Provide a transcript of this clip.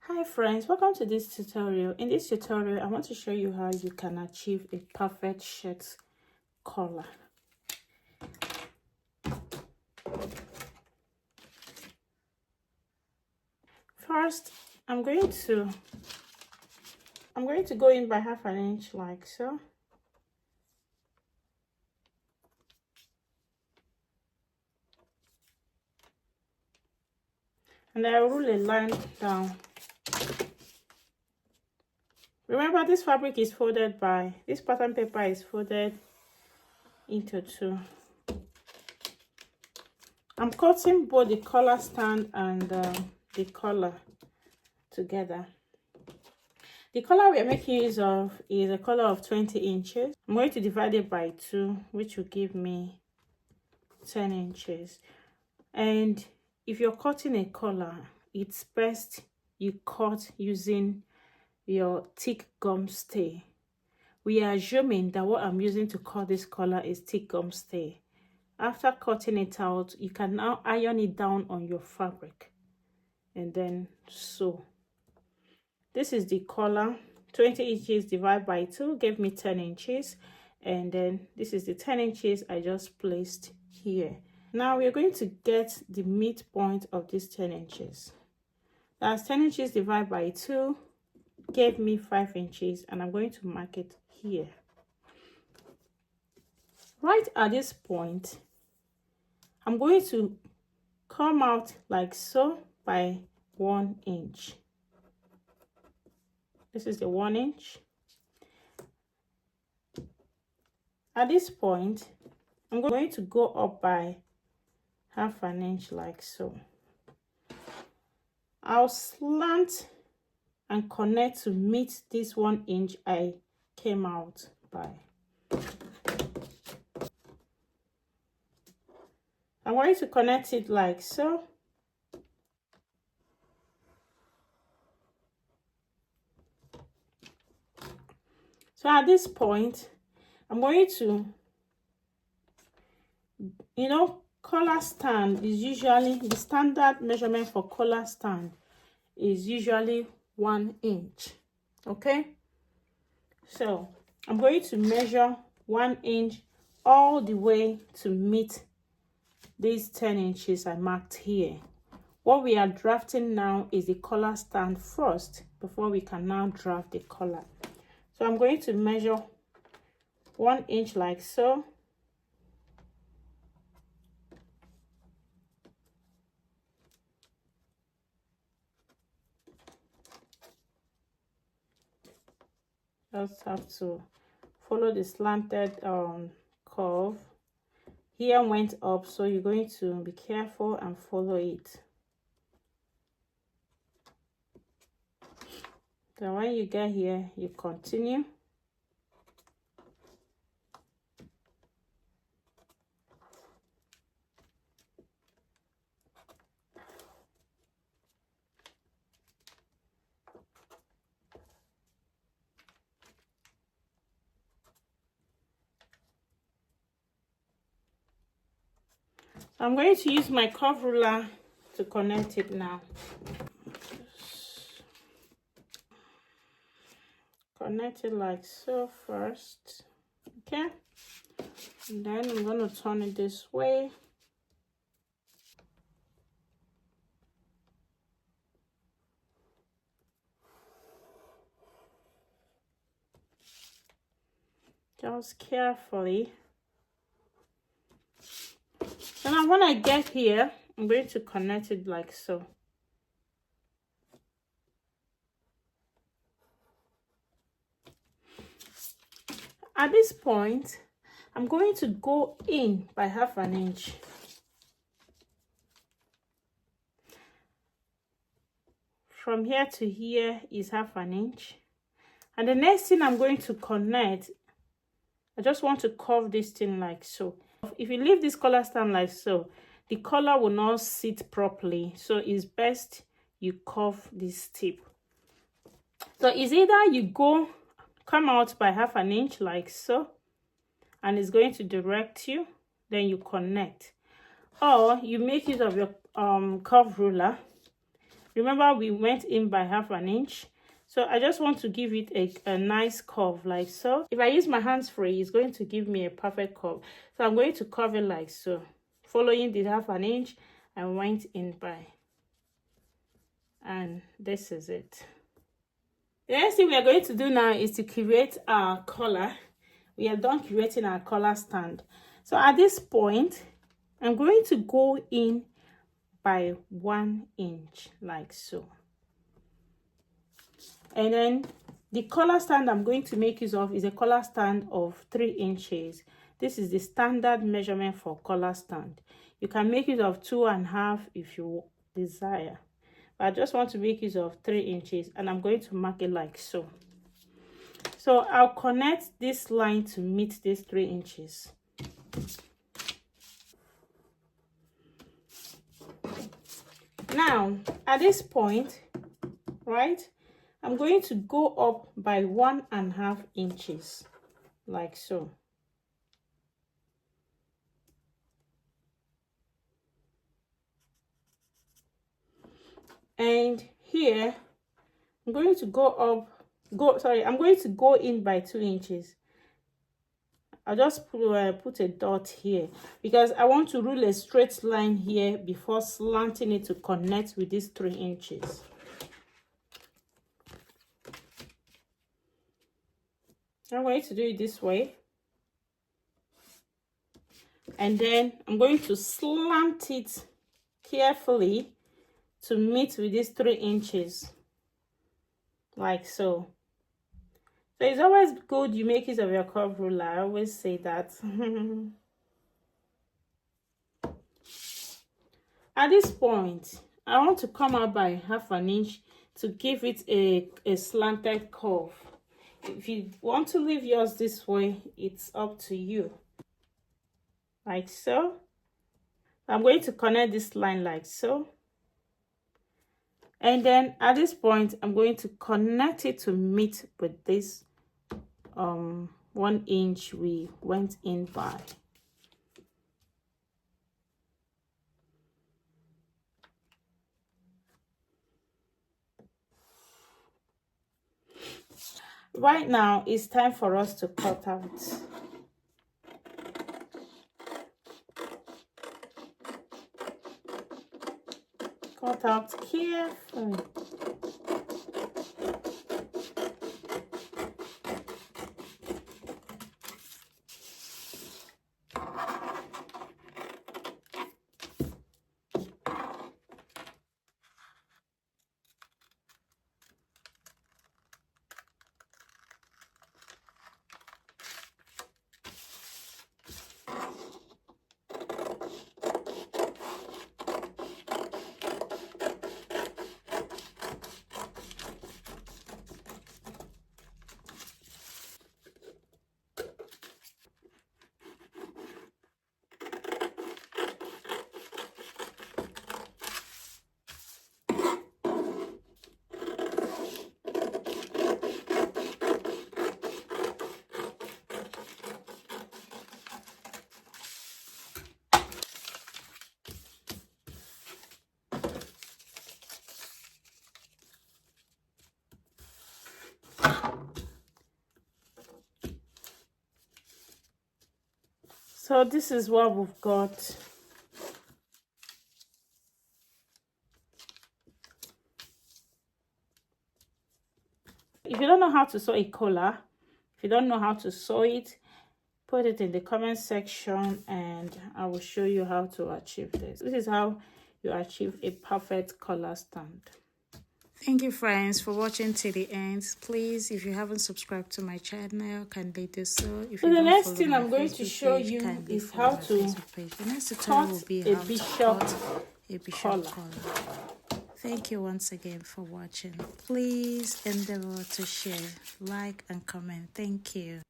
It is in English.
Hi friends, welcome to this tutorial. In this tutorial, I want to show you how you can achieve a perfect shirt collar. First, I'm going to go in by 1/2 inch like so. And I rule a line down. Remember, this fabric is folded this pattern paper is folded into two. I'm cutting both the collar stand and the collar together. The collar we are making use of is a collar of 20 inches. I'm going to divide it by 2, which will give me 10 inches. And if you're cutting a collar, it's best you cut using your thick gum stay. We are assuming that what I'm using to cut this collar is thick gum stay. After cutting it out, you can now iron it down on your fabric and then sew. This is the collar. 20 inches divided by 2 gave me 10 inches. And then this is the 10 inches I just placed here. Now we're going to get the midpoint of these 10 inches. That's 10 inches divided by 2 gave me 5 inches, and I'm going to mark it here. Right at this point, I'm going to come out like so by 1 inch. This is the 1 inch. At this point, I'm going to go up by 1/2 inch like so. I'll slant and connect to meet this 1 inch I came out by. I'm going to connect it like so. So at this point, I'm going to, collar stand is usually, the standard measurement for collar stand is usually 1 inch. Okay, so I'm going to measure 1 inch all the way to meet these 10 inches I marked here. What we are drafting now is the collar stand first before we can now draft the collar. So I'm going to measure 1 inch like so. Just have to follow the slanted curve. Here went up, so you're going to be careful and follow it. Then when you get here, you continue. I'm going to use my curve ruler to connect it now. Connect it like so first. Okay, and then I'm going to turn it this way. Just carefully. So now when I get here, I'm going to connect it like so. At this point, I'm going to go in by 1/2 inch. From here to here is 1/2 inch. And the next thing I'm going to connect, I just want to curve this thing like so. If you leave this collar stand like so, the collar will not sit properly. So it's best you curve this tip. So it's either you come out by 1/2 inch like so, and it's going to direct you, then you connect, or you make use of your curve ruler Remember, we went in by 1/2 inch. So I just want to give it a nice curve like so. If I use my hands free, it's going to give me a perfect curve. So I'm going to curve it like so. Following the 1/2 inch, I went in by. And this is it. The next thing we are going to do now is to create our collar. We are done creating our collar stand. So at this point, I'm going to go in by 1 inch like so. And then the collar stand I'm going to make use of is a collar stand of 3 inches. This is the standard measurement for collar stand. You can make use of 2.5 if you desire. But I just want to make use of 3 inches, and I'm going to mark it like so. So I'll connect this line to meet these 3 inches. Now, at this point, right, I'm going to go up by 1.5 inches, like so. And here, I'm going to I'm going to go in by 2 inches. I'll just put a dot here because I want to rule a straight line here before slanting it to connect with these 3 inches. I'm going to do it this way. And then I'm going to slant it carefully to meet with these 3 inches. Like so. So it's always good you make use of your curve ruler. I always say that. At this point, I want to come out by 1/2 inch to give it a slanted curve. If you want to leave yours this way, it's up to you. Like so. I'm going to connect this line like so. And then at this point, I'm going to connect it to meet with this 1 inch we went in by. Right now, it's time for us to cut out. Cut out carefully. So this is what we've got. If you don't know how to sew a collar, if you don't know how to sew it, put it in the comment section and I will show you how to achieve this. This is how you achieve a perfect collar stand. Thank you, friends, for watching till the end. Please, if you haven't subscribed to my channel, kindly do so. So the next thing I'm going to show you is how to cut a bishop collar. Thank you once again for watching. Please endeavor to share, like, and comment. Thank you.